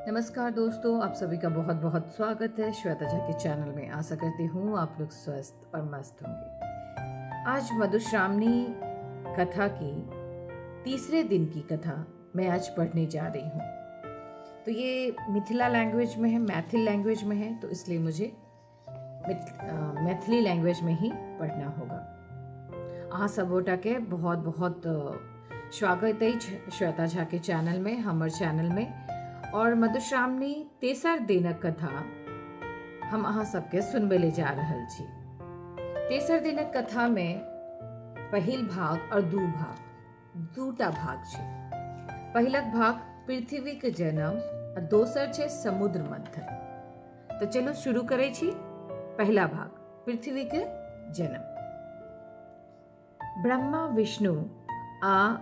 नमस्कार दोस्तों, आप सभी का बहुत बहुत स्वागत है श्वेता झा के चैनल में। आशा करती हूँ आप लोग स्वस्थ और मस्त होंगे। आज मधुश्रावणी कथा की तीसरे दिन की कथा मैं आज पढ़ने जा रही हूँ। तो ये मिथिला लैंग्वेज में है, मैथिल लैंग्वेज में है, तो इसलिए मुझे मैथिली लैंग्वेज में ही पढ़ना होगा। अहाँ सबोटा के बहुत बहुत स्वागत है श्वेता झा के चैनल में, हमर चैनल में। और मधुश्रावणी तेसर दिनक कथा हम अहाँ सबके सुनबे ले जा रहल छी। तेसर दिनक कथा में पहिल भाग और दूटा भाग छै। पहिलक भाग पृथ्वी के जन्म और दोसर छै समुद्र मंथन। तो चलो शुरू करै छी। पहला भाग पृथ्वी के जन्म। ब्रह्मा, विष्णु आ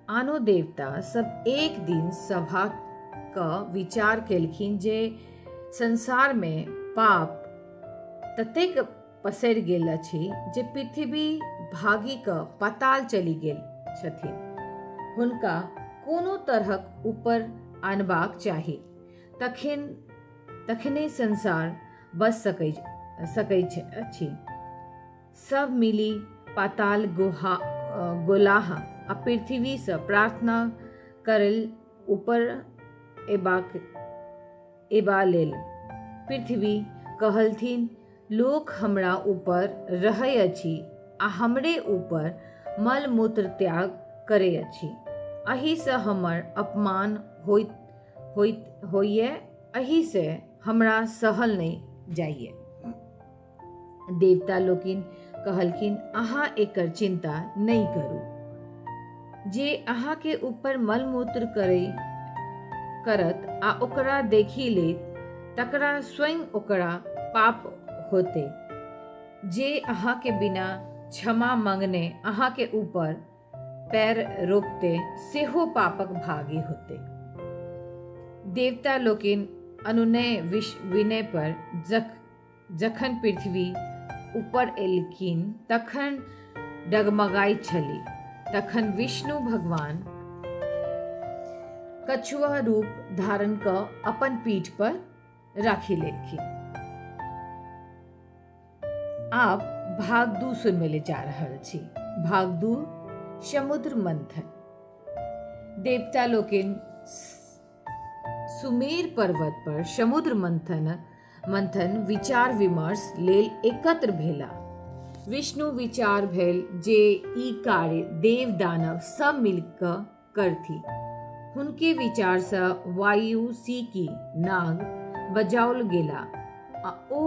आनो देवता सब एक दिन सभा का विचार केलखिन जे संसार में पाप ततेक पसरि गेल अछि जे पृथ्वी भागी क पाताल चली गेल छथिन। हुनका कोनो तरहक ऊपर आनबाक चाही, तखने संसार बच सकै अछि। सब मिली पाताल गोलाहा आ पृथ्वी से प्रार्थना करल ऊपर एबा लेल। पृथ्वी कहलथिन, लोक हमरा ऊपर रहै अछि आ हमरे ऊपर मल मूत्र त्याग करे अछि। एहि से हमर अपमान होइए, एहि से हमरा सहल नहीं जाइए। देवता लोकिन कहलखिन, अहाँ एकर चिंता नहीं करू। जे अहाँ के ऊपर मल मूत्र करत आ ओकरा देखी लेत, तकरा स्वयं ओकरा पाप होते। जे अहाँ के बिना क्षमा मांगने अहाँ के ऊपर पैर रोकते, सेहो पापक भागी होते। देवता लोकिन अनुनय विनय पर जखन पृथ्वी ऊपर एलखिन तखन डगमगाइत छली। तखन विष्णु भगवान कछुआ रूप धारण क अपन पीठ पर राखी लेलखिन। आप भाग 2 सुनबे ले जा रहल छी। भाग 2 समुद्र मंथन। देवता लोकिन सुमेर पर्वत पर समुद्र मंथन विचार विमर्श लेल एकत्र भेला। विष्णु विचार भेल जे ई कार्य देव दानव सब मिलकर करथि। हुनके विचार से वायु सीकी नाग बजाओल गेला आ ओ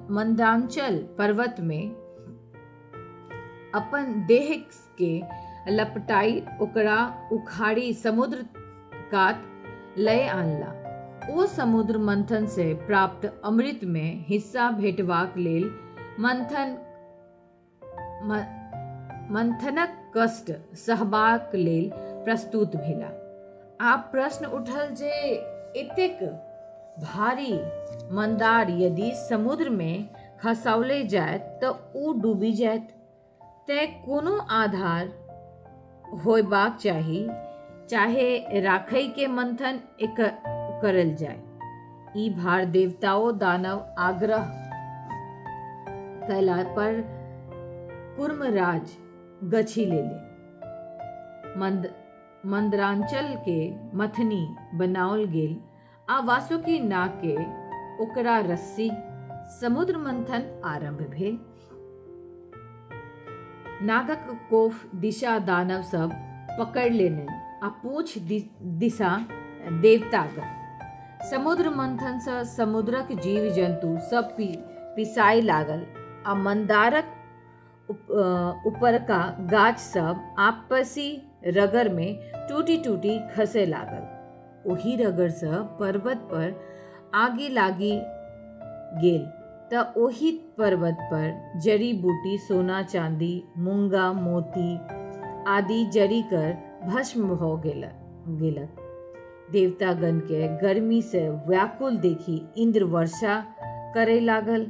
मंदांचल पर्वत में अपन देह के लपटाई ओकरा उखाड़ी समुद्र कात लय आनला। ओ समुद्र मंथन से प्राप्त अमृत में हिस्सा भेटबाक लेल मंथनक कष्ट सहबाक लेल प्रस्तुत भेला। आप प्रश्न उठल जे एतेक भारी मंदार यदि समुद्र में खसाओले जाए तो ऊ डूबी जाएत, ते कोनो आधार होयबाक चाही, चाहे राखै के मंथन करल जाए। ई भार देवताओं दानव आग्रह कैला पर कूर्मराज गछि लेले। मंदरांचल के मथनी बनाओल गेल आ वासुकी नाग के ओकरा रस्सी। समुद्र मंथन आरंभ भेल। नागक कोफ दिशा दानव सब पकड़ लेने आ पूछ दिशा देवतागण। समुद्र मंथन से समुद्रक जीव जंतु सब पिसाई लागल आ मंदारक ऊपर का गाछ सब आपसी रगड़ में टूटी टूटी खसे लागल। ओही रगड़ से पर्वत पर आगे लागी गेल त ओही पर्वत पर जड़ी बूटी, सोना चांदी, मूंगा मोती आदि जड़ी कर भस्म हो गेलक। देवतागण के गर्मी से व्याकुल देखी इंद्र वर्षा करे लागल।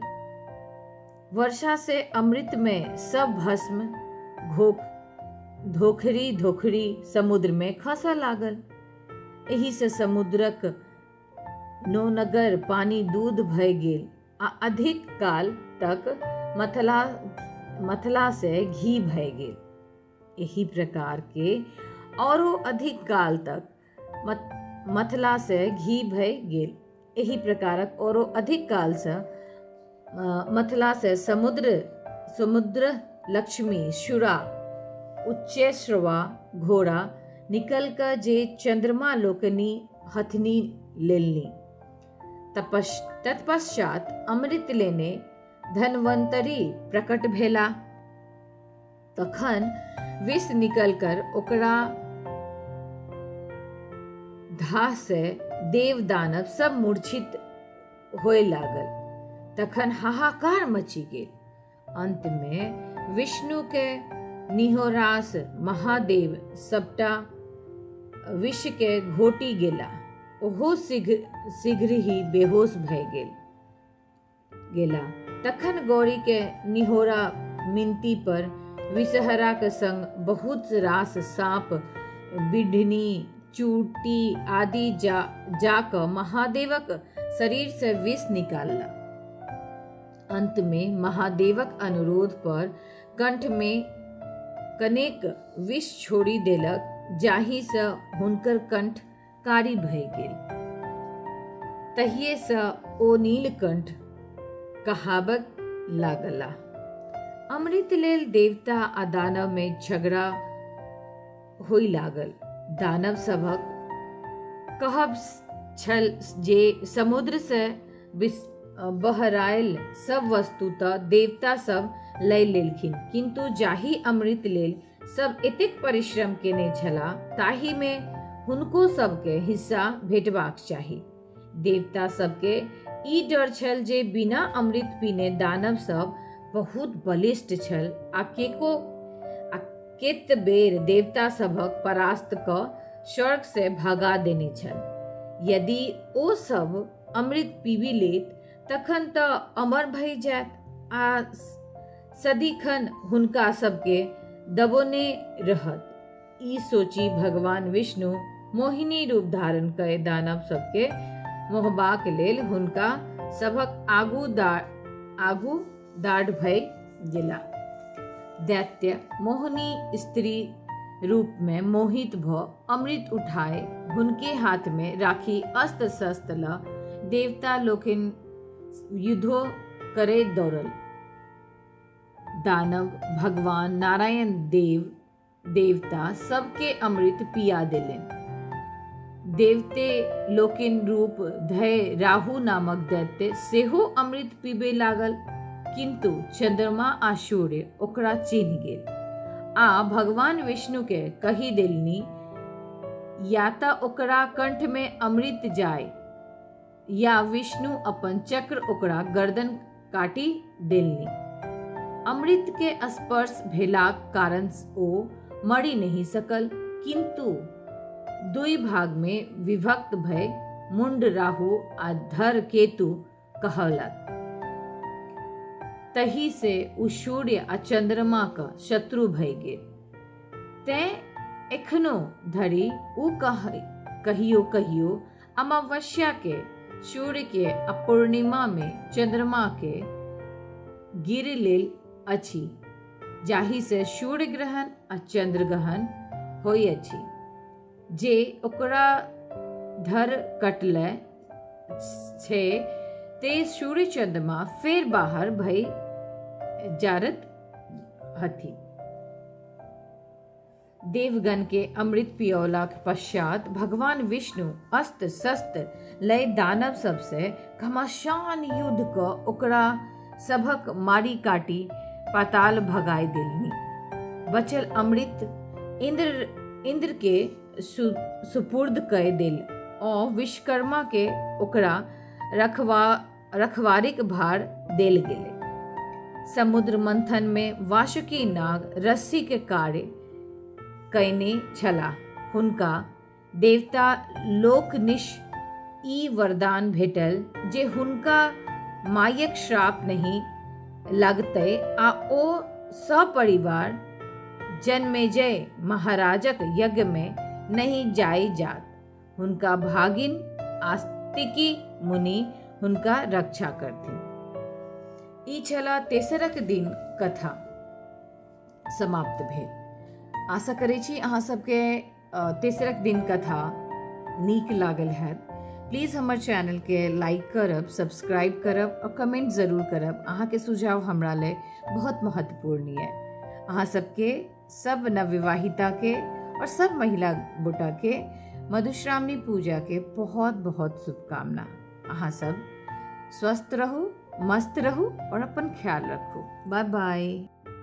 वर्षा से अमृत में सब भस्म धोखरी समुद्र में खसा लागल। एही से समुद्रक नो नगर पानी दूध भय गेल आ अधिक काल तक मथला से घी भय गेल। यही प्रकार के औरो अधिक काल तक मथला से घी भय गेल। यही प्रकारक औरो अधिक काल से मथला से समुद्र लक्ष्मी शुरा उच्चैश्रवा घोड़ा निकल कर जे चंद्रमा लोकनी हथनी लेलनी। तत्पश्चात अमृत लेने धनवंतरी प्रकट भेला। तखन विष निकल कर ओकरा धा से देव दानव सब मूर्छित होए लागल। तखन हाहाकार मची गेल। अंत में विष्णु के निहोरास महादेव सबटा विष के घोटी गेला। ओहो शीघ्र ही बेहोश भय गेला। तखन गौरी के निहोरा मिनती पर विषहरा के संग बहुत रास सांप बिढ़नी चूटी आदि जाकर महादेवक शरीर से विष निकालला। अंत में महादेवक अनुरोध पर कंठ में कनेक विष छोड़ी देलक, जाहि से हुनकर कंठ कारी भय गेल। तहिए से ओ नीलकंठ कहावक लागला। अमृत लेल देवता आ दानव में झगड़ा होई लागल। दानव सभक कहब छल जे समुद्र से बहरायल सब वस्तु तऽ देवता सब लय लेलखिन, किंतु जाहि अमृत लेल सब एतेक परिश्रम केने छला ताहि में हुनको सबके हिस्सा भेटबाक चाही। देवता सबके ई डर छल जे बिना अमृत पीने दानव सब बहुत बलिष्ठ छल आ केत बेर देवता सबक परास्त क स्वर्ग से भगा देने छल। यदि ओ सब अमृत पीबी लेत तखन तऽ अमर भय जायत आ सदिखन हुनका सबके दबोने रहत। ई सोची भगवान विष्णु मोहिनी रूप धारण कय दानव सबके मोहबाक लेल हुनका सभक आगू दाढ़ भय गेला। दैत्य मोहिनी स्त्री रूप में मोहित भ अमृत उठाए हुनके हाथ में राखी अस्त्र शस्त्र ल देवता लोकनि युद्धो करे दौड़ल। दानव भगवान नारायण देवता सबके अमृत पिया देलन। देवते लोकनि रूप धय राहु नामक दैत्य सेहो अमृत पीबे लागल, किंतु चंद्रमा आ सूर्य ओकरा चिन्ह गेल आ भगवान विष्णु के कही देलनि या तऽ ओकरा कंठ में अमृत जाय या विष्णु अपन चक्र ओकरा गर्दन काटी देलनि। अमृत के स्पर्श भेलाक कारण ओ मरि नहीं सकल, किंतु दुई भाग में विभक्त भय मुंड राहु आ धर केतु कहलक। तही से उ सूर्य आ चंद्रमा का शत्रु भय गेल। तैं एखनो धरि उ कहियो अमावस्या के सूर्य के आ पूर्णिमा में चंद्रमा के गिर लेल अछि, जाहि से सूर्य ग्रहण आ चंद्र ग्रहण होय अछि। जे ओकरा धर कटले छे ते सूर्य चंद्रमा फेर बाहर भय जारत हथी। देवगण के अमृत पियोला के पश्चात भगवान विष्णु अस्त्र शस्त्र लय दानव सबसे घमासान युद्ध क ओकरा सभक मारी काटी पाताल भगाय देलनि। बचल अमृत इंद्र के सुपुर्द कय देल और विश्वकर्मा के ओकरा रखवारिक भार देल गेले। समुद्र मंथन में वासुकी नाग रस्सी के कार्य कयने छला। हुनका देवता लोकनिश ई वरदान भेटल जे हुनका मायक श्राप नहीं लगतै आ ओ सपरिवार जन्मेजय महाराजक यज्ञ में नहीं जाय जात। हुनका भागिन तिकी मुनि हुनका रक्षा करथिन। ई छला तेसरक दिन कथा समाप्त भेल। आशा करै छी अहाँ सबके तेसरक दिन कथा नीक लागल हैत। प्लीज हमर चैनल के लाइक करब, सब्सक्राइब करब और कमेंट जरूर करब। अहाँ के सुझाव हमरा ले बहुत महत्वपूर्ण है। अहाँ सबके सब नवविवाहिता के और सब महिला गोटा के मधुश्रावणी पूजा के बहुत बहुत शुभकामना। अहाँ सब स्वस्थ रहू, मस्त रहू और अपन ख्याल रखू। Bye bye.